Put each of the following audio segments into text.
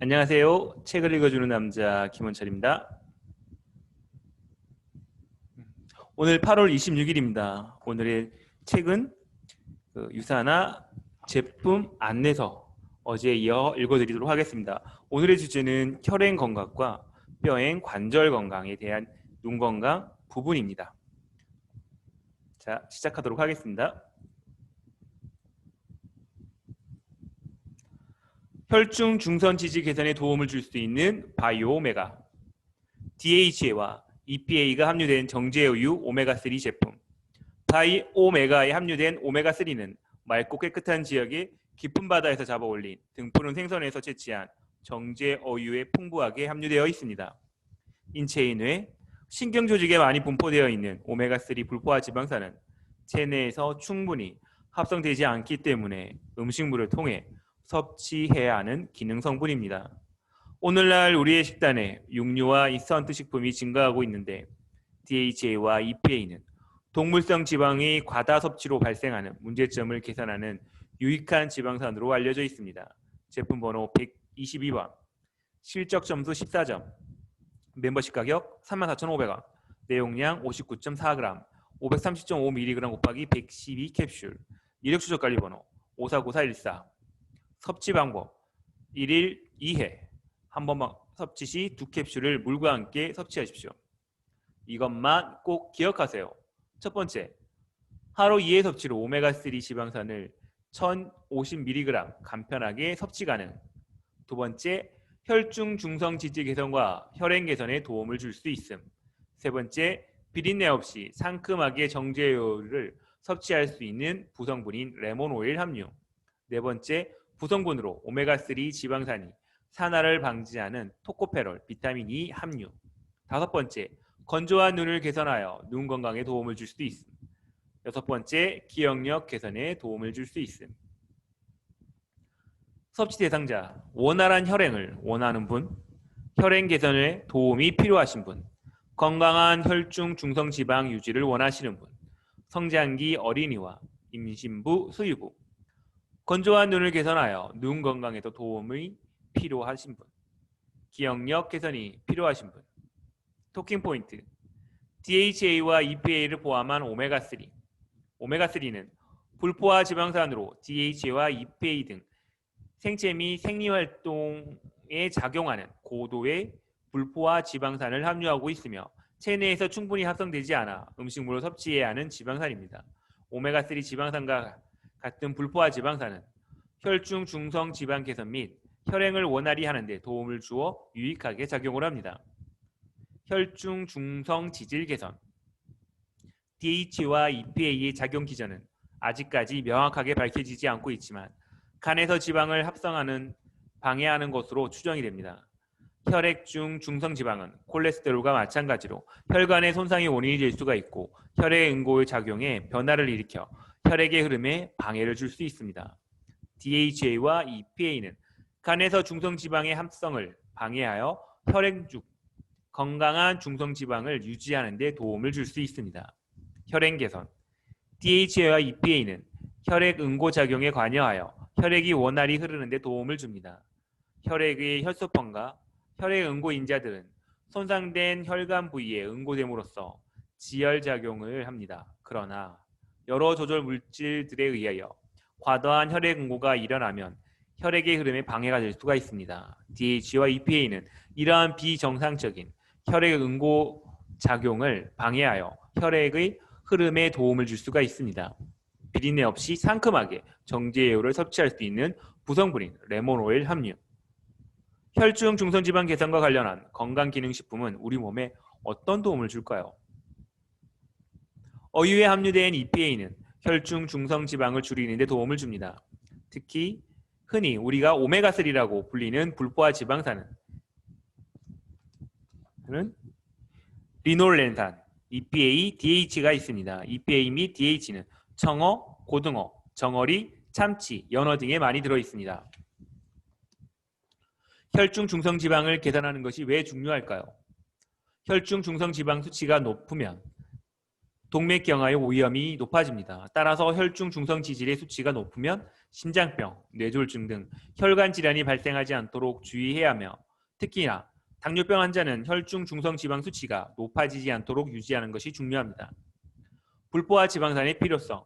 안녕하세요. 책을 읽어주는 남자 김원철입니다. 오늘 8월 26일입니다. 오늘의 책은 유사나 제품 안내서 어제에 이어 읽어드리도록 하겠습니다. 오늘의 주제는 혈행 건강과 뼈행 관절 건강에 대한 눈 건강 부분입니다. 자, 시작하도록 하겠습니다. 혈중 중선 지지 개선에 도움을 줄 수 있는 바이오 오메가 DHA와 EPA가 함유된 정제우유 오메가3 제품 바이 오메가에 함유된 오메가3는 맑고 깨끗한 지역의 깊은 바다에서 잡아올린 등푸른 생선에서 채취한 정제어유에 풍부하게 함유되어 있습니다. 인체의 뇌, 신경 조직에 많이 분포되어 있는 오메가3 불포화 지방산은 체내에서 충분히 합성되지 않기 때문에 음식물을 통해 섭취해야 하는 기능 성분입니다. 오늘날 우리의 식단에 육류와 인스턴트 식품이 증가하고 있는데 DHA와 EPA는 동물성 지방의 과다 섭취로 발생하는 문제점을 개선하는 유익한 지방산으로 알려져 있습니다. 제품 번호 122번, 실적 점수 14점, 멤버십 가격 34,500원, 내용량 59.4g, 530.5mg 곱하기 112캡슐, 이력 추적 관리 번호 549414, 섭취 방법 1일 2회, 한 번만 섭취 시 2캡슐을 물과 함께 섭취하십시오. 이것만 꼭 기억하세요. 첫 번째, 하루 2회 섭취로 오메가3 지방산을 1050mg 간편하게 섭취 가능. 두 번째, 혈중 중성 지질 개선과 혈행 개선에 도움을 줄 수 있음. 세 번째, 비린내 없이 상큼하게 정제요를 섭취할 수 있는 부성분인 레몬 오일 함유. 네 번째, 부성분으로 오메가3 지방산이 산화를 방지하는 토코페롤, 비타민 E 함유. 다섯 번째, 건조한 눈을 개선하여 눈 건강에 도움을 줄 수 있음. 여섯 번째, 기억력 개선에 도움을 줄 수 있음. 섭취 대상자, 원활한 혈행을 원하는 분, 혈행 개선에 도움이 필요하신 분, 건강한 혈중 중성 지방 유지를 원하시는 분, 성장기 어린이와 임신부, 수유부, 건조한 눈을 개선하여 눈 건강에도 도움이 필요하신 분, 기억력 개선이 필요하신 분. 토킹 포인트, DHA와 EPA를 포함한 오메가3. 오메가3는 불포화 지방산으로 DHA와 EPA 등 생체 및 생리활동에 작용하는 고도의 불포화 지방산을 함유하고 있으며 체내에서 충분히 합성되지 않아 음식물로 섭취해야 하는 지방산입니다. 오메가3 지방산과 같은 불포화 지방산은 혈중 중성 지방 개선 및 혈행을 원활히 하는 데 도움을 주어 유익하게 작용을 합니다. 혈중 중성 지질 개선, DHA와 EPA의 작용 기전은 아직까지 명확하게 밝혀지지 않고 있지만 간에서 지방을 합성하는 방해하는 것으로 추정이 됩니다. 혈액 중 중성 지방은 콜레스테롤과 마찬가지로 혈관의 손상의 원인이 될 수가 있고 혈액 응고의 작용에 변화를 일으켜 혈액의 흐름에 방해를 줄 수 있습니다. DHA와 EPA는 간에서 중성 지방의 합성을 방해하여 혈액 중 건강한 중성 지방을 유지하는 데 도움을 줄 수 있습니다. 혈행 개선, DHA와 EPA는 혈액 응고 작용에 관여하여 혈액이 원활히 흐르는 데 도움을 줍니다. 혈액의 혈소판과 혈액 응고 인자들은 손상된 혈관 부위에 응고됨으로써 지혈 작용을 합니다. 그러나 여러 조절 물질들에 의하여 과도한 혈액 응고가 일어나면 혈액의 흐름에 방해가 될 수가 있습니다. DHA와 EPA는 이러한 비정상적인 혈액 응고 작용을 방해하여 혈액의 흐름에 도움을 줄 수가 있습니다. 비린내 없이 상큼하게 정제요를 섭취할 수 있는 부성분인 레몬 오일 함유. 혈중 중성지방 개선과 관련한 건강기능식품은 우리 몸에 어떤 도움을 줄까요? 어유에 함유된 EPA는 혈중 중성지방을 줄이는 데 도움을 줍니다. 특히 흔히 우리가 오메가3라고 불리는 불포화 지방산은 리놀렌산, EPA, DH가 있습니다. EPA 및 DH는 청어, 고등어, 정어리, 참치, 연어 등에 많이 들어있습니다. 혈중 중성지방을 개선하는 것이 왜 중요할까요? 혈중 중성지방 수치가 높으면 동맥경화의 위험이 높아집니다. 따라서 혈중 중성 지질의 수치가 높으면 심장병, 뇌졸중 등 혈관 질환이 발생하지 않도록 주의해야 하며 특히나 당뇨병 환자는 혈중 중성 지방 수치가 높아지지 않도록 유지하는 것이 중요합니다. 불포화 지방산의 필요성.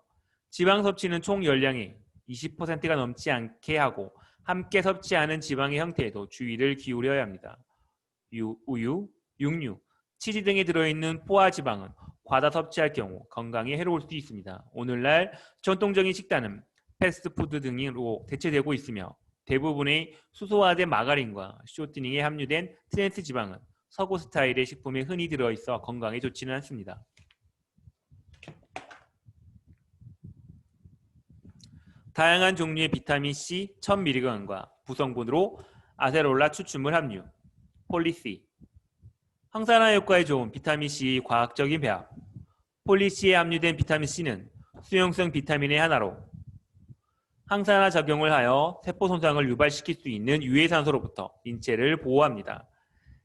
지방 섭취는 총 열량의 20%가 넘지 않게 하고 함께 섭취하는 지방의 형태에도 주의를 기울여야 합니다. 우유, 육류, 치즈 등에 들어있는 포화 지방은 과다 섭취할 경우 건강에 해로울 수 있습니다. 오늘날 전통적인 식단은 패스트푸드 등으로 대체되고 있으며 대부분의 수소화된 마가린과 쇼트닝에 함유된 트랜스 지방은 서구 스타일의 식품에 흔히 들어있어 건강에 좋지는 않습니다. 다양한 종류의 비타민C 1000mg과 구성분으로 아세롤라 추출물 함유, 폴리C, 항산화 효과에 좋은 비타민C 과학적인 배합. 폴리C에 함유된 비타민C는 수용성 비타민의 하나로 항산화 작용을 하여 세포 손상을 유발시킬 수 있는 유해산소로부터 인체를 보호합니다.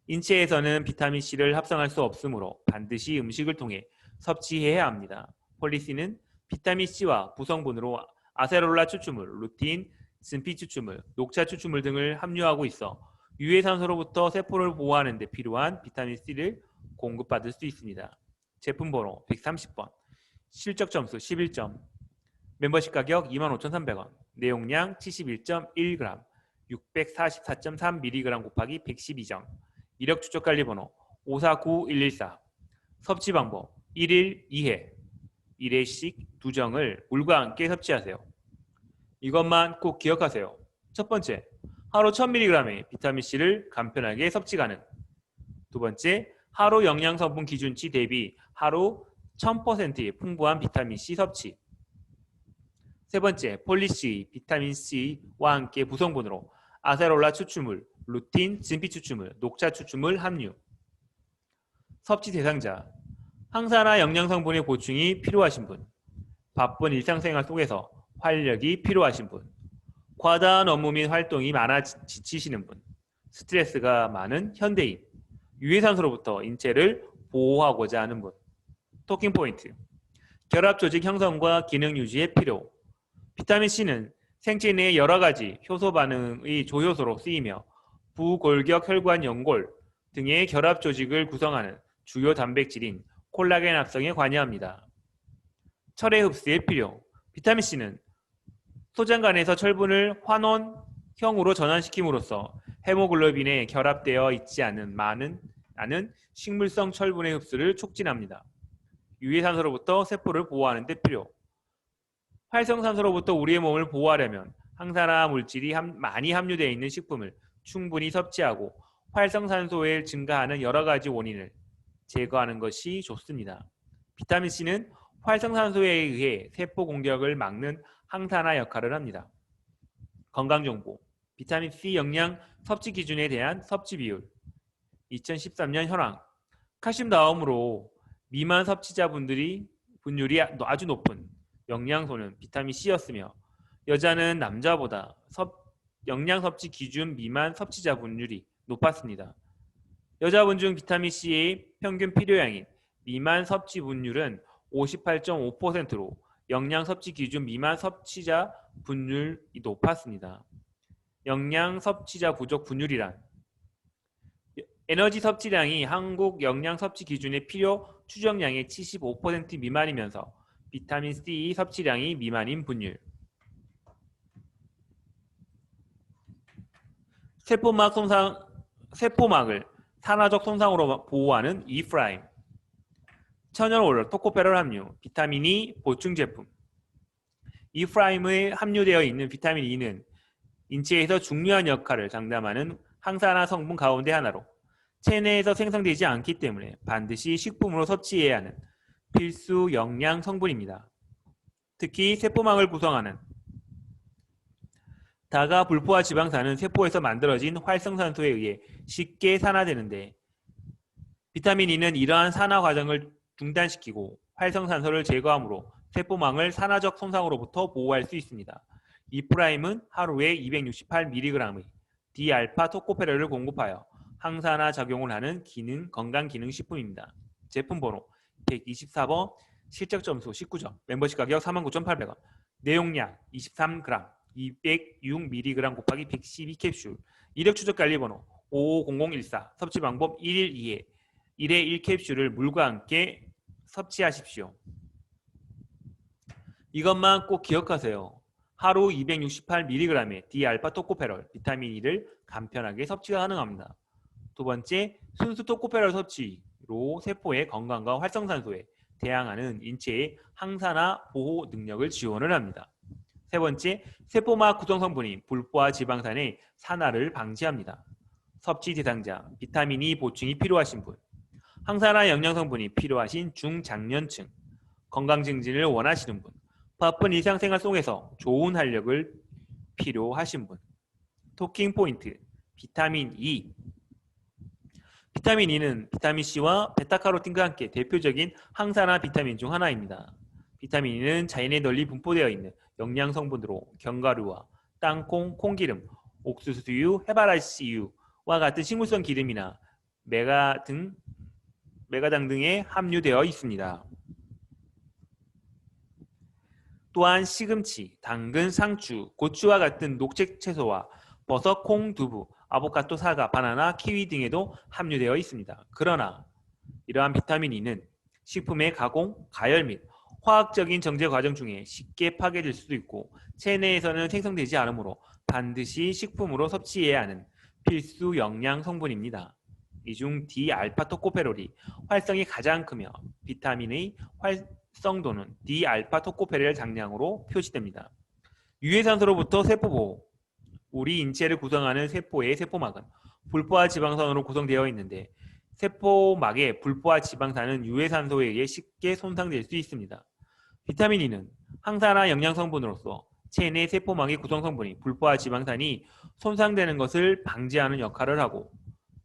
인체에서는 비타민C를 합성할 수 없으므로 반드시 음식을 통해 섭취해야 합니다. 폴리C는 비타민C와 구성분으로 아세롤라 추출물, 루틴, 진피 추출물, 녹차 추출물 등을 함유하고 있어 유해산소로부터 세포를 보호하는 데 필요한 비타민C를 공급받을 수 있습니다. 제품 번호 130번, 실적 점수 11점, 멤버십 가격 25,300원, 내용량 71.1g, 644.3mg 곱하기 112정, 이력 추적 관리 번호 549114, 섭취 방법 1일 2회, 1회씩 2정을 물과 함께 섭취하세요. 이것만 꼭 기억하세요. 첫 번째, 하루 1000mg의 비타민C를 간편하게 섭취 가능. 두 번째, 하루 영양성분 기준치 대비 하루 1000%의 풍부한 비타민C 섭취. 세 번째, 폴리C, 비타민C와 함께 구성분으로 아세롤라 추출물, 루틴, 진피 추출물, 녹차 추출물 함유. 섭취 대상자, 항산화 영양성분의 보충이 필요하신 분, 바쁜 일상생활 속에서 활력이 필요하신 분, 과다한 업무 및 활동이 많아 지치시는 분, 스트레스가 많은 현대인, 유해산소로부터 인체를 보호하고자 하는 분. 토킹 포인트. 결합 조직 형성과 기능 유지에 필요. 비타민C는 생체 내의 여러 가지 효소 반응의 조효소로 쓰이며 부골격 혈관 연골 등의 결합 조직을 구성하는 주요 단백질인 콜라겐 합성에 관여합니다. 철의 흡수에 필요. 비타민C는 소장간에서 철분을 환원형으로 전환시킴으로써 헤모글로빈에 결합되어 있지 않은 많은 식물성 철분의 흡수를 촉진합니다. 유해산소로부터 세포를 보호하는 데 필요. 활성산소로부터 우리의 몸을 보호하려면 항산화 물질이 많이 함유되어 있는 식품을 충분히 섭취하고 활성산소에 증가하는 여러 가지 원인을 제거하는 것이 좋습니다. 비타민C는 활성산소에 의해 세포 공격을 막는 항산화 역할을 합니다. 건강정보, 비타민C 영양 섭취 기준에 대한 섭취 비율. 2013년 현황. 칼슘 다음으로 미만 섭취자분들이 분율이 아주 높은 영양소는 비타민C였으며 여자는 남자보다 영양 섭취 기준 미만 섭취자 분율이 높았습니다. 여자분 중 비타민C의 평균 필요량인 미만 섭취 분율은 58.5%로 영양 섭취 기준 미만 섭취자 분율이 높았습니다. 영양 섭취자 부족 분율이란 에너지 섭취량이 한국 영양 섭취 기준의 필요 추정량의 75% 미만이면서 비타민C 섭취량이 미만인 분율. 세포막을 산화적 손상으로 보호하는 이프라임. 천연 오일, 토코페롤 함유, 비타민 E 보충 제품. 이프라임에 함유되어 있는 비타민 E는 인체에서 중요한 역할을 장담하는 항산화 성분 가운데 하나로 체내에서 생성되지 않기 때문에 반드시 식품으로 섭취해야 하는 필수 영양 성분입니다. 특히 세포막을 구성하는 다가 불포화 지방산은 세포에서 만들어진 활성산소에 의해 쉽게 산화되는데 비타민 E는 이러한 산화 과정을 중단시키고 활성산소를 제거하므로 세포망을 산화적 손상으로부터 보호할 수 있습니다. 이프라임은 하루에 268mg의 D알파 토코페롤을 공급하여 항산화 작용을 하는 건강 기능 식품입니다. 제품 번호 124번, 실적 점수 19점, 멤버십 가격 49,800원, 내용량 23g, 206mg 곱하기 112캡슐, 이력 추적 관리 번호 550014, 섭취 방법 1일 2회, 1회 1캡슐을 물과 함께 섭취하십시오. 이것만 꼭 기억하세요. 하루 268mg의 D알파 토코페롤, 비타민 E를 간편하게 섭취가 가능합니다. 두 번째, 순수 토코페롤 섭취로 세포의 건강과 활성산소에 대항하는 인체의 항산화 보호 능력을 지원을 합니다. 세 번째, 세포막 구성성분인 불포화 지방산의 산화를 방지합니다. 섭취 대상자, 비타민 E 보충이 필요하신 분, 항산화 영양성분이 필요하신 중장년층, 건강 증진을 원하시는 분, 바쁜 일상생활 속에서 좋은 활력을 필요하신 분. 토킹 포인트, 비타민 E. 비타민 E는 비타민 C와 베타카로틴과 함께 대표적인 항산화 비타민 중 하나입니다. 비타민 E는 자연에 널리 분포되어 있는 영양 성분으로 견과류와 땅콩, 콩기름, 옥수수유, 해바라기씨유와 같은 식물성 기름이나 메가당 등에 함유되어 있습니다. 또한 시금치, 당근, 상추, 고추와 같은 녹색 채소와 버섯, 콩, 두부, 아보카도, 사과, 바나나, 키위 등에도 함유되어 있습니다. 그러나 이러한 비타민 E는 식품의 가공, 가열 및 화학적인 정제 과정 중에 쉽게 파괴될 수도 있고 체내에서는 생성되지 않으므로 반드시 식품으로 섭취해야 하는 필수 영양 성분입니다. 이 중 D알파 토코페롤이 활성이 가장 크며 비타민의 활성도는 D알파 토코페롤 장량으로 표시됩니다. 유해산소로부터 세포보호. 우리 인체를 구성하는 세포의 세포막은 불포화 지방산으로 구성되어 있는데 세포막의 불포화 지방산은 유해산소에 의해 쉽게 손상될 수 있습니다. 비타민 E는 항산화 영양성분으로서 체내 세포막의 구성성분인 불포화 지방산이 손상되는 것을 방지하는 역할을 하고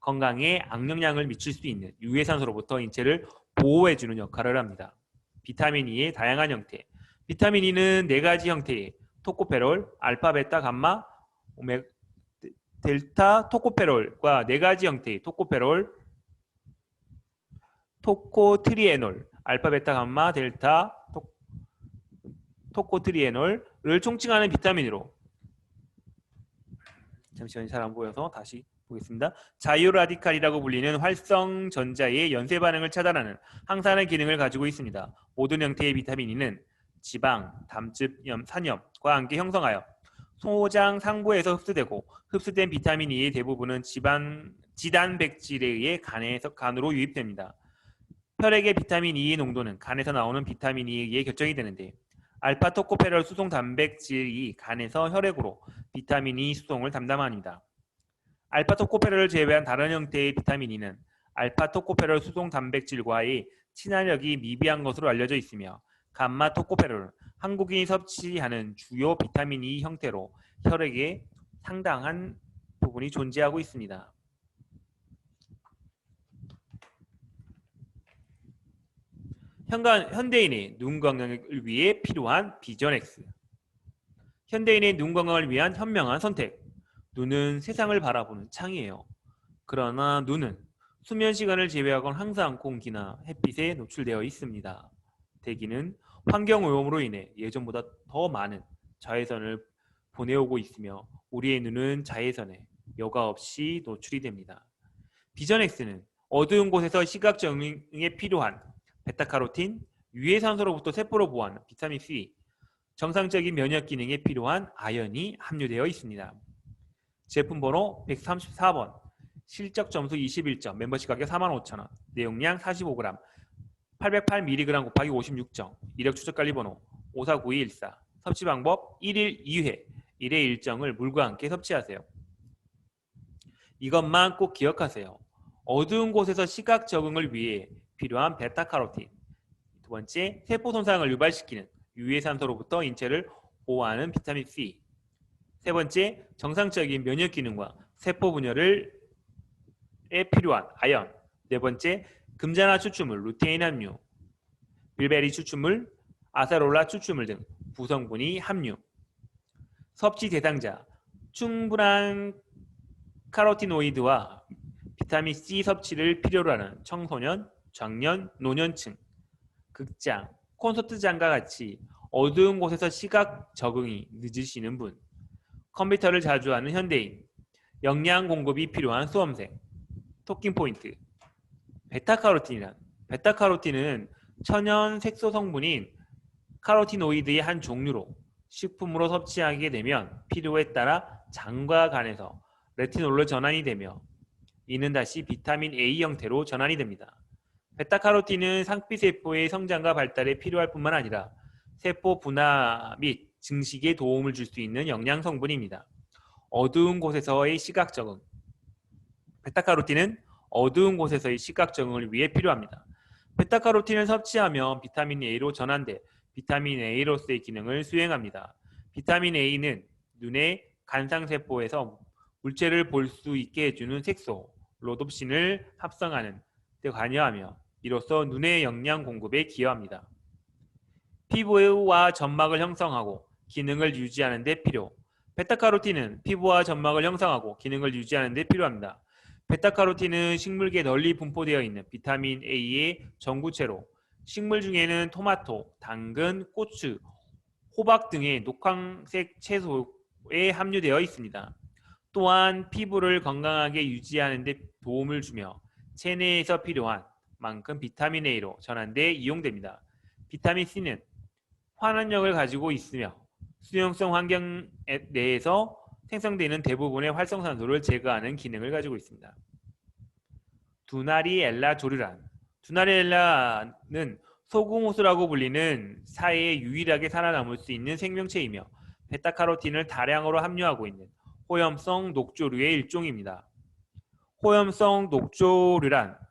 건강에 악영향을 미칠 수 있는 유해산소로부터 인체를 보호해주는 역할을 합니다. 비타민 E의 다양한 형태. 비타민 E는 4가지 형태의 토코페롤, 알파, 베타, 감마, 델타 토코페롤과 4가지 형태의 토코페롤, 토코트리에놀, 알파, 베타, 감마, 델타, 토코트리에놀을 총칭하는 비타민으로 잠시만요. 잘 안 보여서 다시 보겠습니다. 자유라디칼이라고 불리는 활성 전자의 연쇄 반응을 차단하는 항산화 기능을 가지고 있습니다. 모든 형태의 비타민 E는 지방, 담즙, 산염과 함께 형성하여 소장 상부에서 흡수되고 흡수된 비타민 E의 대부분은 지단백질에 의해 간으로 유입됩니다. 혈액의 비타민 E의 농도는 간에서 나오는 비타민 E에 의해 결정이 되는데 알파 토코페롤 수송 단백질이 간에서 혈액으로 비타민 E 수송을 담당합니다. 알파 토코페롤을 제외한 다른 형태의 비타민 E는 알파 토코페롤 수송 단백질과의 친화력이 미비한 것으로 알려져 있으며 감마 토코페롤은 한국인이 섭취하는 주요 비타민 E 형태로 혈액에 상당한 부분이 존재하고 있습니다. 현대인의 눈 건강을 위해 필요한 비전X. 현대인의 눈 건강을 위한 현명한 선택. 눈은 세상을 바라보는 창이에요. 그러나 눈은 수면 시간을 제외하곤 항상 공기나 햇빛에 노출되어 있습니다. 대기는 환경오염으로 인해 예전보다 더 많은 자외선을 보내오고 있으며 우리의 눈은 자외선에 여과 없이 노출이 됩니다. 비전X는 어두운 곳에서 시각 적응에 필요한 베타카로틴, 유해산소로부터 세포를 보호하는 비타민 C, 정상적인 면역 기능에 필요한 아연이 함유되어 있습니다. 제품 번호 134번, 실적 점수 21점, 멤버십 가격 45,000원, 내용량 45g, 808mg 곱하기 56점, 이력 추적 관리 번호 549214, 섭취 방법 1일 2회, 1회 일정을 물과 함께 섭취하세요. 이것만 꼭 기억하세요. 어두운 곳에서 시각 적응을 위해 필요한 베타카로틴. 두 번째, 세포 손상을 유발시키는 유해산소로부터 인체를 보호하는 비타민 C. 세 번째, 정상적인 면역 기능과 세포 분열에 필요한 아연. 네 번째, 금자나 추출물, 루테인 함유, 빌베리 추출물, 아세롤라 추출물 등 구성분이 함유. 섭취 대상자, 충분한 카로티노이드와 비타민 C 섭취를 필요로 하는 청소년, 장년, 노년층, 극장, 콘서트장과 같이 어두운 곳에서 시각 적응이 늦으시는 분, 컴퓨터를 자주 하는 현대인, 영양 공급이 필요한 수험생. 토킹 포인트. 베타카로틴이란, 베타카로틴은 천연 색소 성분인 카로티노이드의 한 종류로 식품으로 섭취하게 되면 필요에 따라 장과 간에서 레티놀로 전환이 되며 이는 다시 비타민 A 형태로 전환이 됩니다. 베타카로틴은 상피세포의 성장과 발달에 필요할 뿐만 아니라 세포 분화 및 증식에 도움을 줄 수 있는 영양 성분입니다. 어두운 곳에서의 시각 적응. 베타카로틴은 어두운 곳에서의 시각 적응을 위해 필요합니다. 베타카로틴을 섭취하면 비타민 A로 전환돼 비타민 A로서의 기능을 수행합니다. 비타민 A는 눈의 간상세포에서 물체를 볼 수 있게 해주는 색소, 로놉신을 합성하는 데 관여하며 이로써 눈의 영양 공급에 기여합니다. 피부와 점막을 형성하고 기능을 유지하는 데 필요. 베타카로틴은 피부와 점막을 형성하고 기능을 유지하는 데 필요합니다. 베타카로틴은 식물계에 널리 분포되어 있는 비타민 A의 전구체로 식물 중에는 토마토, 당근, 고추, 호박 등의 녹황색 채소에 함유되어 있습니다. 또한 피부를 건강하게 유지하는 데 도움을 주며 체내에서 필요한 만큼 비타민 A로 전환돼 이용됩니다. 비타민 C는 환원력을 가지고 있으며 수용성 환경 내에서 생성되는 대부분의 활성산소를 제거하는 기능을 가지고 있습니다. 두나리엘라 조류란. 두나리엘라는 소금호수라고 불리는 사해에 유일하게 살아남을 수 있는 생명체이며 베타카로틴을 다량으로 함유하고 있는 호염성 녹조류의 일종입니다. 호염성 녹조류란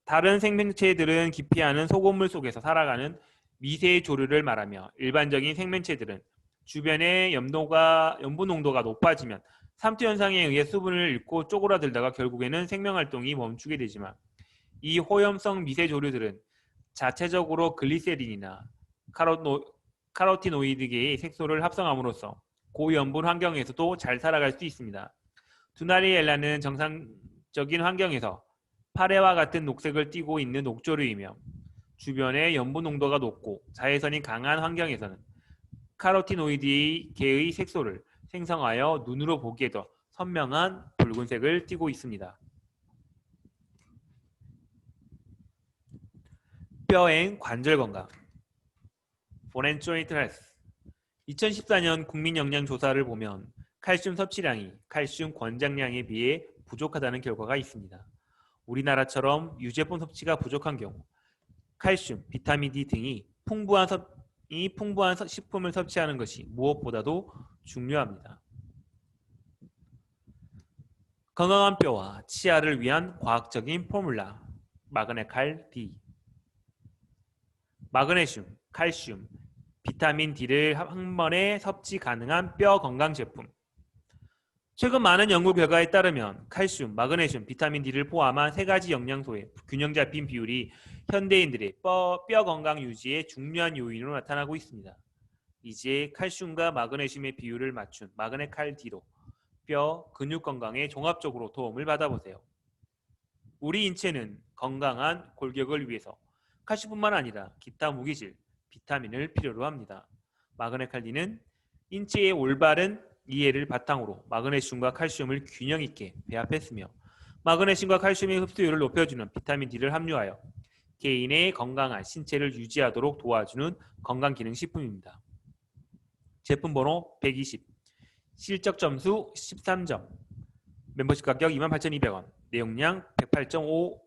다른 생명체들은 기피하는 소금물 속에서 살아가는 미세 조류를 말하며 일반적인 생명체들은 주변의 염분 농도가 높아지면 삼투 현상에 의해 수분을 잃고 쪼그라들다가 결국에는 생명활동이 멈추게 되지만 이 호염성 미세 조류들은 자체적으로 글리세린이나 카로티노이드계의 색소를 합성함으로써 고염분 환경에서도 잘 살아갈 수 있습니다. 두나리엘라는 정상적인 환경에서 파래와 같은 녹색을 띠고 있는 녹조류이며 주변의 염분 농도가 높고 자외선이 강한 환경에서는 카로티노이드의 계의 색소를 생성하여 눈으로 보기에 더 선명한 붉은색을 띠고 있습니다. 뼈행 관절 건강. Bone Joint Health. 2014년 국민영양조사를 보면 칼슘 섭취량이 칼슘 권장량에 비해 부족하다는 결과가 있습니다. 우리나라처럼 유제품 섭취가 부족한 경우 칼슘, 비타민 D 등이 풍부한 식품을 섭취하는 것이 무엇보다도 중요합니다. 건강한 뼈와 치아를 위한 과학적인 포뮬라. 마그네칼 D. 마그네슘, 칼슘, 비타민 D를 한 번에 섭취 가능한 뼈 건강 제품. 최근 많은 연구 결과에 따르면 칼슘, 마그네슘, 비타민 D를 포함한 세 가지 영양소의 균형 잡힌 비율이 현대인들의 뼈 건강 유지에 중요한 요인으로 나타나고 있습니다. 이제 칼슘과 마그네슘의 비율을 맞춘 마그네칼 D로 뼈, 근육 건강에 종합적으로 도움을 받아보세요. 우리 인체는 건강한 골격을 위해서 칼슘뿐만 아니라 기타 무기질, 비타민을 필요로 합니다. 마그네칼 D는 인체의 올바른 이해를 바탕으로 마그네슘과 칼슘을 균형 있게 배합했으며 마그네슘과 칼슘의 흡수율을 높여주는 비타민 D를 함유하여 개인의 건강한 신체를 유지하도록 도와주는 건강기능식품입니다. 제품 번호 120, 실적 점수 13점, 멤버십 가격 28,200원, 내용량 108.5g,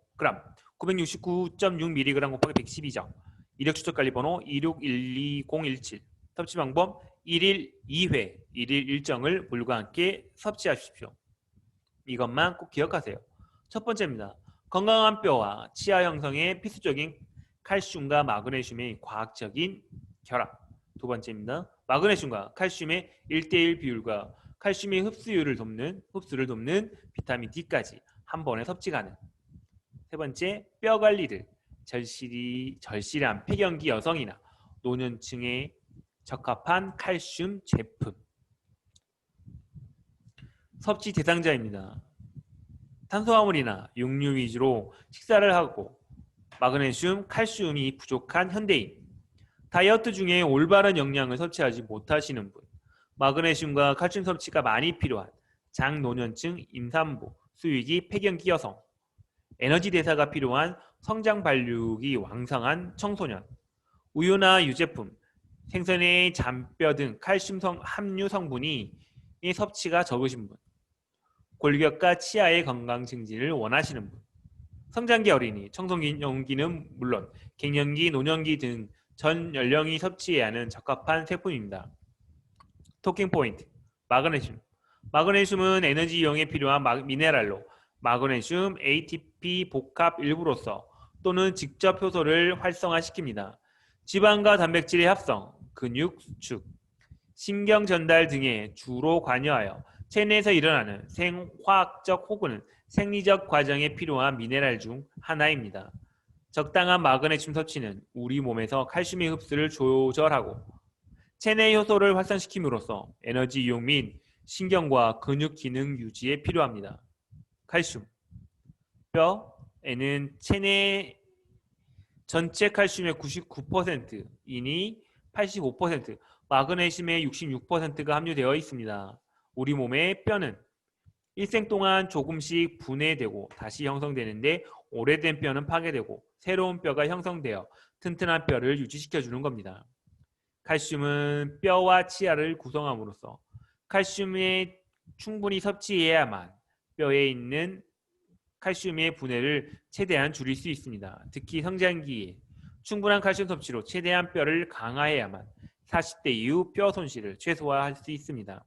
969.6mg 곱하기 112점, 이력 추적 관리 번호 2612-017, 섭취 방법 1일 2회, 1일 일정을 물과 함께 섭취하십시오. 이것만 꼭 기억하세요. 첫 번째입니다. 건강한 뼈와 치아 형성에 필수적인 칼슘과 마그네슘의 과학적인 결합. 두 번째입니다. 마그네슘과 칼슘의 1:1 비율과 칼슘의 흡수를 돕는 비타민 D까지 한 번에 섭취 가능. 세 번째, 뼈 관리를 절실한 폐경기 여성이나 노년층에 적합한 칼슘 제품. 섭취 대상자입니다. 탄수화물이나 육류 위주로 식사를 하고 마그네슘, 칼슘이 부족한 현대인, 다이어트 중에 올바른 영양을 섭취하지 못하시는 분, 마그네슘과 칼슘 섭취가 많이 필요한 장노년층, 임산부, 수유기, 폐경기 여성, 에너지 대사가 필요한 성장 발육이 왕성한 청소년, 우유나 유제품, 생선의 잔뼈 등 칼슘 함유 성분이 섭취가 적으신 분, 골격과 치아의 건강 증진을 원하시는 분, 성장기 어린이, 청소년기는 물론 갱년기, 노년기 등 전 연령이 섭취해야 하는 적합한 식품입니다. 토킹 포인트, 마그네슘. 마그네슘은 에너지 이용에 필요한 미네랄로 마그네슘 ATP 복합 일부로서 또는 직접 효소를 활성화시킵니다. 지방과 단백질의 합성, 근육 수축, 신경 전달 등에 주로 관여하여 체내에서 일어나는 생화학적 혹은 생리적 과정에 필요한 미네랄 중 하나입니다. 적당한 마그네슘 섭취는 우리 몸에서 칼슘의 흡수를 조절하고 체내 효소를 활성시킴으로써 에너지 이용 및 신경과 근육 기능 유지에 필요합니다. 칼슘. 뼈에는 체내 전체 칼슘의 99%, 인이 85%, 마그네슘의 66%가 함유되어 있습니다. 우리 몸의 뼈는 일생 동안 조금씩 분해되고 다시 형성되는데 오래된 뼈는 파괴되고 새로운 뼈가 형성되어 튼튼한 뼈를 유지시켜주는 겁니다. 칼슘은 뼈와 치아를 구성함으로써 칼슘에 충분히 섭취해야만 뼈에 있는 칼슘의 분해를 최대한 줄일 수 있습니다. 특히 성장기에 충분한 칼슘 섭취로 최대한 뼈를 강화해야만 40대 이후 뼈 손실을 최소화할 수 있습니다.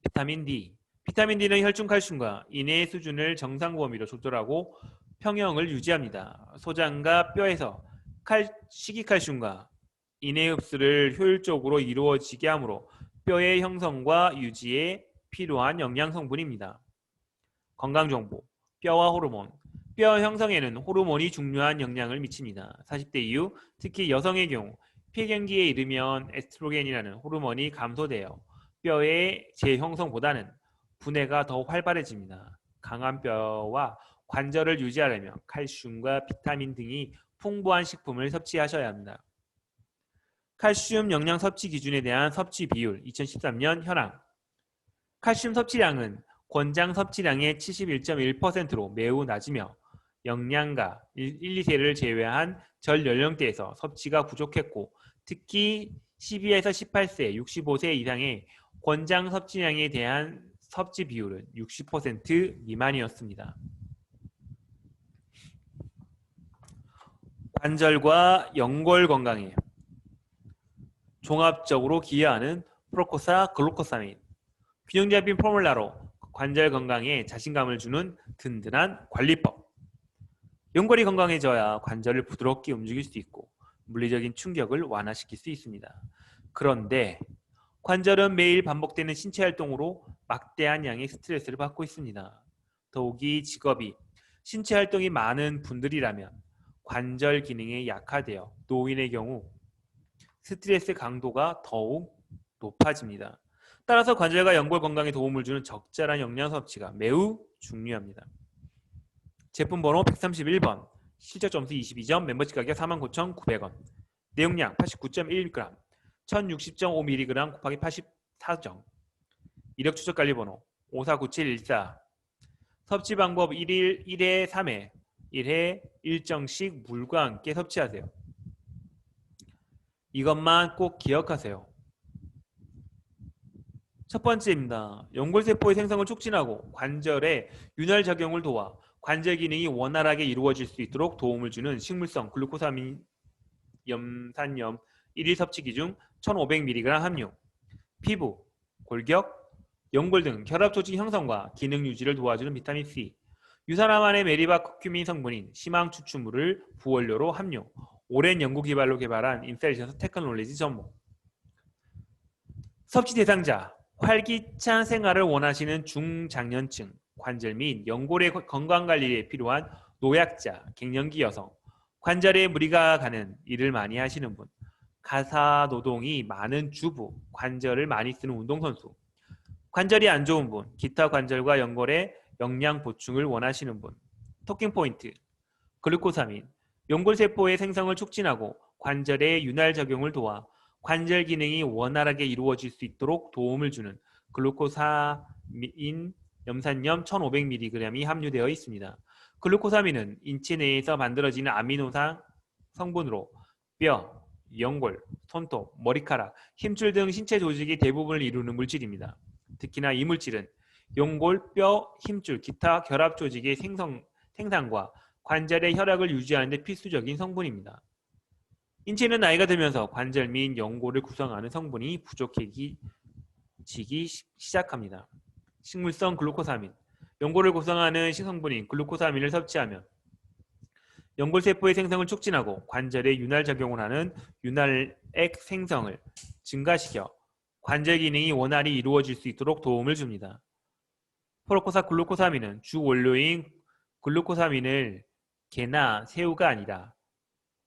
비타민 D. 비타민 D는 혈중 칼슘과 인의 수준을 정상 범위로 조절하고 평형을 유지합니다. 소장과 뼈에서 식이칼슘과 인의 흡수를 효율적으로 이루어지게 하므로 뼈의 형성과 유지에 필요한 영양 성분입니다. 건강정보, 뼈와 호르몬. 뼈 형성에는 호르몬이 중요한 영향을 미칩니다. 40대 이후 특히 여성의 경우 폐경기에 이르면 에스트로겐이라는 호르몬이 감소되어 뼈의 재형성보다는 분해가 더 활발해집니다. 강한 뼈와 관절을 유지하려면 칼슘과 비타민 등이 풍부한 식품을 섭취하셔야 합니다. 칼슘 영양 섭취 기준에 대한 섭취 비율 2013년 현황. 칼슘 섭취량은 권장 섭취량의 71.1%로 매우 낮으며 영양가 1, 2세를 제외한 전 연령대에서 섭취가 부족했고 특히 12에서 18세, 65세 이상의 권장 섭취량에 대한 섭취 비율은 60% 미만이었습니다. 관절과 연골 건강에 종합적으로 기여하는 프로코사 글루코사민, 균형 잡힌 포뮬라로 관절 건강에 자신감을 주는 든든한 관리법. 연골이 건강해져야 관절을 부드럽게 움직일 수 있고 물리적인 충격을 완화시킬 수 있습니다. 그런데 관절은 매일 반복되는 신체 활동으로 막대한 양의 스트레스를 받고 있습니다. 더욱이 직업이 신체 활동이 많은 분들이라면 관절 기능이 약화되어 노인의 경우 스트레스 강도가 더욱 높아집니다. 따라서 관절과 연골 건강에 도움을 주는 적절한 영양 섭취가 매우 중요합니다. 제품 번호 131번, 실적 점수 22점, 멤버십 가격 49,900원, 내용량 89.1g, 1060.5mg 곱하기 84정, 이력 추적 관리 번호 549714, 섭취 방법 1회 3회, 1회 일정씩 물과 함께 섭취하세요. 이것만 꼭 기억하세요. 첫 번째입니다. 연골세포의 생성을 촉진하고 관절의 윤활 작용을 도와 관절 기능이 원활하게 이루어질 수 있도록 도움을 주는 식물성 글루코사민 염산염 1일 섭취기 중 1500mg 함유. 피부, 골격, 연골 등 혈압 조직 형성과 기능 유지를 도와주는 비타민 C. 유산화만의 메리바 커큐민 성분인 심황 추출물을 부원료로 함유. 오랜 연구 기발로 개발한 인셀션스 테크놀로지 접목. 섭취 대상자, 활기찬 생활을 원하시는 중장년층, 관절 및 연골의 건강관리에 필요한 노약자, 갱년기 여성, 관절에 무리가 가는 일을 많이 하시는 분, 가사노동이 많은 주부, 관절을 많이 쓰는 운동선수, 관절이 안 좋은 분, 기타 관절과 연골의 영양 보충을 원하시는 분. 토킹 포인트, 글루코사민, 연골세포의 생성을 촉진하고 관절의 윤활 작용을 도와 관절 기능이 원활하게 이루어질 수 있도록 도움을 주는 글루코사민 염산염 1500mg이 함유되어 있습니다. 글루코사민은 인체 내에서 만들어지는 아미노산 성분으로 뼈, 연골, 손톱, 머리카락, 힘줄 등 신체 조직의 대부분을 이루는 물질입니다. 특히나 이 물질은 연골, 뼈, 힘줄, 기타 결합 조직의 생산과 관절의 혈액을 유지하는 데 필수적인 성분입니다. 인체는 나이가 들면서 관절 및 연골을 구성하는 성분이 부족해지기 시작합니다. 식물성 글루코사민, 연골을 구성하는 식성분인 글루코사민을 섭취하면 연골세포의 생성을 촉진하고 관절에 윤활 작용을 하는 윤활액 생성을 증가시켜 관절 기능이 원활히 이루어질 수 있도록 도움을 줍니다. 프로코사 글루코사민은 주 원료인 글루코사민을 게나 새우가 아니라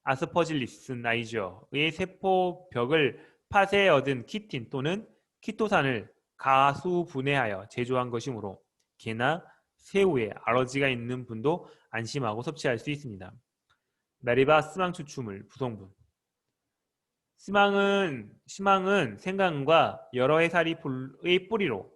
아스퍼질리스 나이저의 세포벽을 파쇄해 얻은 키틴 또는 키토산을 가수분해하여 제조한 것이므로 게나 새우에 알러지가 있는 분도 안심하고 섭취할 수 있습니다. 메리바 스망추출물 구성분. 시망은 생강과 여러 해살의 뿌리로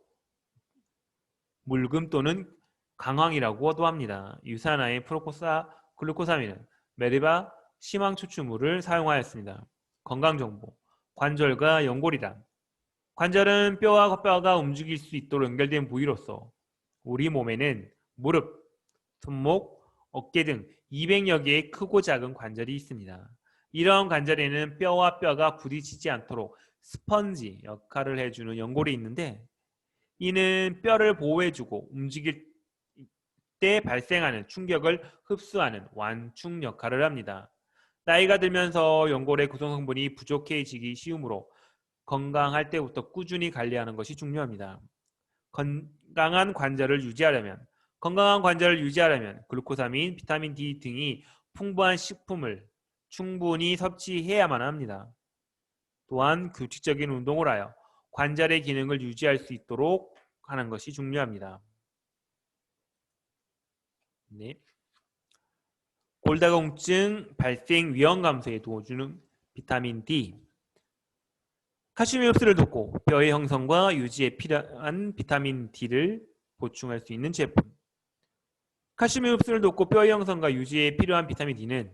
물금 또는 강황이라고도 합니다. 유산화의 프로코사 글루코사민은 메리바 시망추출물을 사용하였습니다. 건강정보. 관절과 연골이란 관절은 뼈와 뼈가 움직일 수 있도록 연결된 부위로서 우리 몸에는 무릎, 손목, 어깨 등 200여 개의 크고 작은 관절이 있습니다. 이런 관절에는 뼈와 뼈가 부딪히지 않도록 스펀지 역할을 해주는 연골이 있는데 이는 뼈를 보호해주고 움직일 때 발생하는 충격을 흡수하는 완충 역할을 합니다. 나이가 들면서 연골의 구성성분이 부족해지기 쉬우므로 건강할 때부터 꾸준히 관리하는 것이 중요합니다. 건강한 관절을 유지하려면 글루코사민, 비타민 D 등이 풍부한 식품을 충분히 섭취해야만 합니다. 또한 규칙적인 운동을 하여 관절의 기능을 유지할 수 있도록 하는 것이 중요합니다. 네. 골다공증 발생 위험 감소에 도와주는 비타민 D. 칼슘의 흡수를 돕고 뼈의 형성과 유지에 필요한 비타민 D를 보충할 수 있는 제품. 칼슘의 흡수를 돕고 뼈의 형성과 유지에 필요한 비타민 D는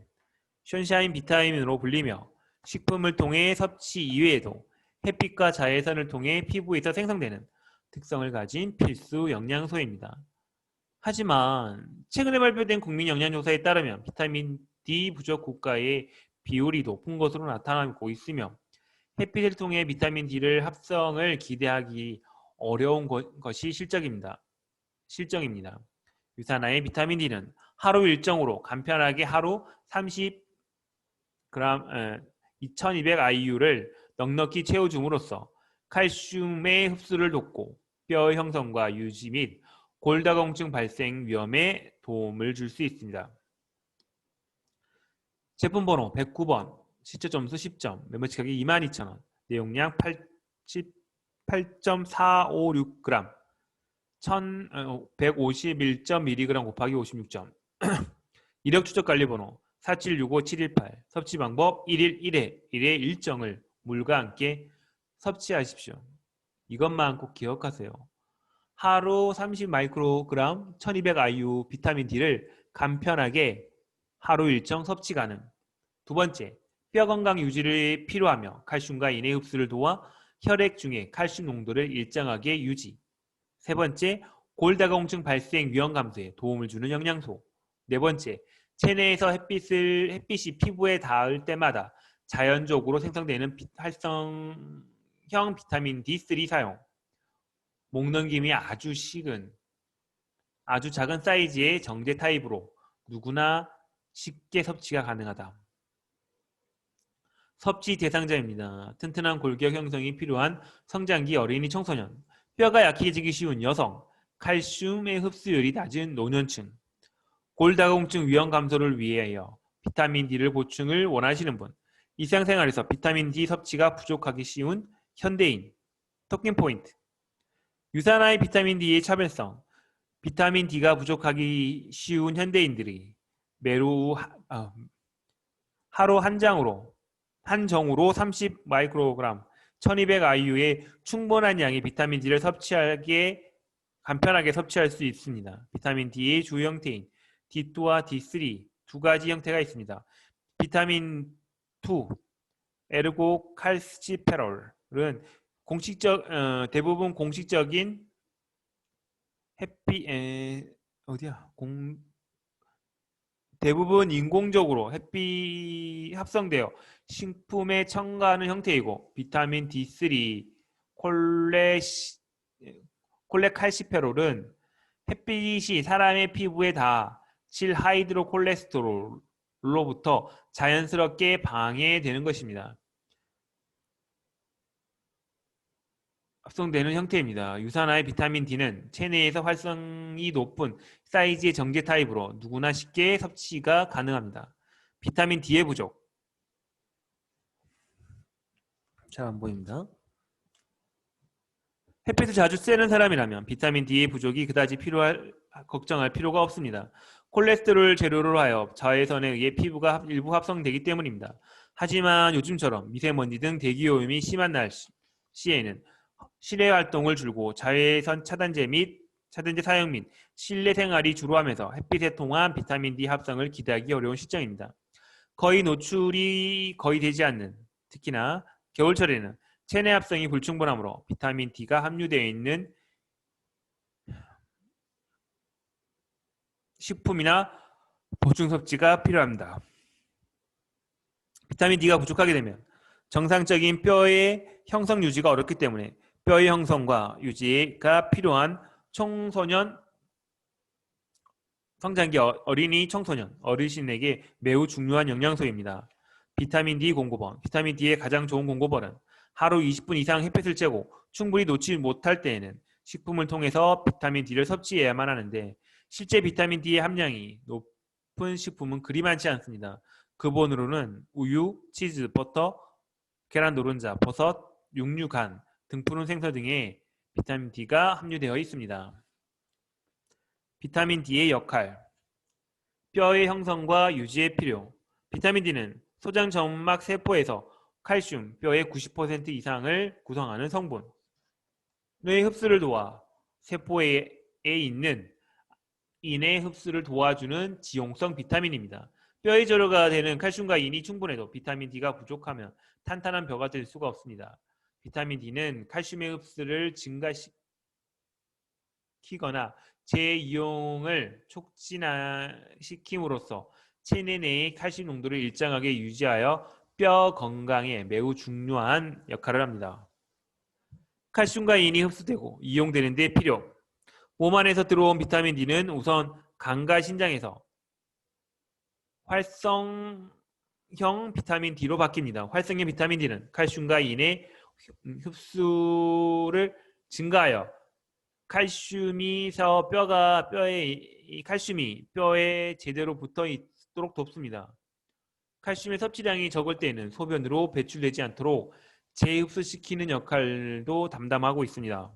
션샤인 비타민으로 불리며 식품을 통해 섭취 이외에도 햇빛과 자외선을 통해 피부에서 생성되는 특성을 가진 필수 영양소입니다. 하지만 최근에 발표된 국민영양조사에 따르면 비타민 D 부족 국가의 비율이 높은 것으로 나타나고 있으며 햇빛을 통해 비타민 D를 합성을 기대하기 어려운 것이 실정입니다. 유산화의 비타민 D는 하루 일정으로 간편하게 하루 30g 2200IU를 넉넉히 채워줌으로써 칼슘의 흡수를 돕고 뼈 형성과 유지 및 골다공증 발생 위험에 도움을 줄 수 있습니다. 제품 번호 109번, 시체 점수 10점, 메모치 가격 22,000원, 내용량 88.456g, 151.mg 곱하기 56점. 이력 추적 관리 번호 4765718, 섭취 방법 1일 1회 1회 일정을 물과 함께 섭취하십시오. 이것만 꼭 기억하세요. 하루 30마이크로그램 1200IU 비타민 D를 간편하게 하루 일정 섭취 가능. 두 번째, 뼈 건강 유지를 필요하며 칼슘과 인해 흡수를 도와 혈액 중에 칼슘 농도를 일정하게 유지. 세 번째, 골다공증 발생 위험 감소에 도움을 주는 영양소. 네 번째, 체내에서 햇빛이 피부에 닿을 때마다 자연적으로 생성되는 활성형 비타민 D3 사용. 목넘김이 아주 작은 사이즈의 정제 타입으로 누구나 쉽게 섭취가 가능하다. 섭취 대상자입니다. 튼튼한 골격 형성이 필요한 성장기 어린이 청소년, 뼈가 약해지기 쉬운 여성, 칼슘의 흡수율이 낮은 노년층, 골다공증 위험 감소를 위하여 비타민 D를 보충을 원하시는 분, 일상생활에서 비타민 D 섭취가 부족하기 쉬운 현대인. 토킹 포인트. 유산화의 비타민 D의 차별성. 비타민 D가 부족하기 쉬운 현대인들이 하루 한 장으로 한 정으로 30 마이크로그램 1200 IU의 충분한 양의 비타민 D를 간편하게 섭취할 수 있습니다. 비타민 D의 주 형태인 D2와 D3 두 가지 형태가 있습니다. 비타민 2 에르고칼시페롤은 대부분 공식적인 대부분 인공적으로 합성되어 식품에 첨가하는 형태이고, 비타민 D3 콜레칼시페롤은 햇빛이 사람의 피부에 닿아 7하이드로콜레스테롤로부터 자연스럽게 방해되는 것입니다. 합성되는 형태입니다. 유산화의 비타민 D는 체내에서 활성이 높은 사이즈의 정제 타입으로 누구나 쉽게 섭취가 가능합니다. 비타민 D의 부족. 잘 안 보입니다. 햇빛을 자주 쐬는 사람이라면 비타민 D의 부족이 그다지 걱정할 필요가 없습니다. 콜레스테롤 재료로 하여 자외선에 의해 피부가 일부 합성되기 때문입니다. 하지만 요즘처럼 미세먼지 등 대기오염이 심한 날씨에는 실외 활동을 줄고 자외선 차단제 사용 및 실내 생활이 주로 하면서 햇빛에 통한 비타민 D 합성을 기대하기 어려운 시점입니다. 노출이 거의 되지 않는, 특히나 겨울철에는 체내 합성이 불충분하므로 비타민 D가 함유되어 있는 식품이나 보충 섭취가 필요합니다. 비타민 D가 부족하게 되면 정상적인 뼈의 형성 유지가 어렵기 때문에 뼈의 형성과 유지가 필요한 성장기 어린이 청소년, 어르신에게 매우 중요한 영양소입니다. 비타민 D 공급원. 비타민 D의 가장 좋은 공급원은 하루 20분 이상 햇빛을 쬐고 충분히 놓지 못할 때에는 식품을 통해서 비타민 D를 섭취해야만 하는데, 실제 비타민 D의 함량이 높은 식품은 그리 많지 않습니다. 근본으로는 우유, 치즈, 버터, 계란 노른자, 버섯, 육류, 간, 등푸른 생선 등의 비타민 D가 함유되어 있습니다. 비타민 D의 역할. 뼈의 형성과 유지에 필요. 비타민 D는 소장 점막 세포에서 칼슘, 뼈의 90% 이상을 구성하는 성분. 뇌 흡수를 도와 세포에 있는 인의 흡수를 도와주는 지용성 비타민입니다. 뼈의 재료가 되는 칼슘과 인이 충분해도 비타민 D가 부족하면 탄탄한 뼈가 될 수가 없습니다. 비타민 D는 칼슘의 흡수를 증가시키거나 재이용을 촉진시킴으로써 체내 내의 칼슘 농도를 일정하게 유지하여 뼈 건강에 매우 중요한 역할을 합니다. 칼슘과 인이 흡수되고 이용되는 데 필요. 몸 안에서 들어온 비타민 D는 우선 간과 신장에서 활성형 비타민 D로 바뀝니다. 활성형 비타민 D는 칼슘과 인의 흡수를 증가하여 칼슘이 뼈에 제대로 붙어 있도록 돕습니다. 칼슘의 섭취량이 적을 때에는 소변으로 배출되지 않도록 재흡수시키는 역할도 담당하고 있습니다.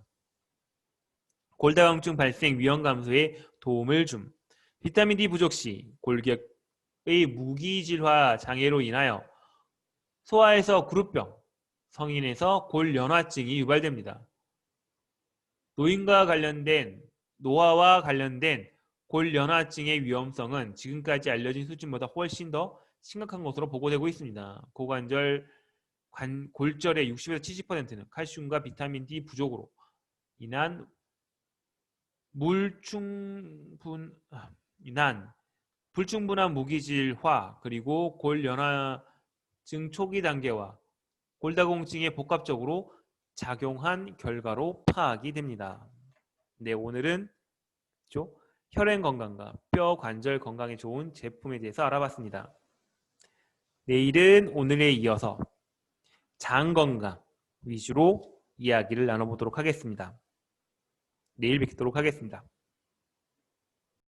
골다공증 발생 위험 감소에 도움을 줌. 비타민 D 부족 시 골격의 무기질화 장애로 인하여 소아에서 구루병, 성인에서 골연화증이 유발됩니다. 노화와 관련된 골연화증의 위험성은 지금까지 알려진 수준보다 훨씬 더 심각한 것으로 보고되고 있습니다. 골절의 60에서 70%는 칼슘과 비타민 D 부족으로 인한 불충분한 무기질화, 그리고 골연화증 초기 단계와 골다공증에 복합적으로 작용한 결과로 파악이 됩니다. 네, 오늘은 혈행 건강과 뼈 관절 건강에 좋은 제품에 대해서 알아봤습니다. 내일은 오늘에 이어서 장 건강 위주로 이야기를 나눠보도록 하겠습니다. 내일 뵙도록 하겠습니다.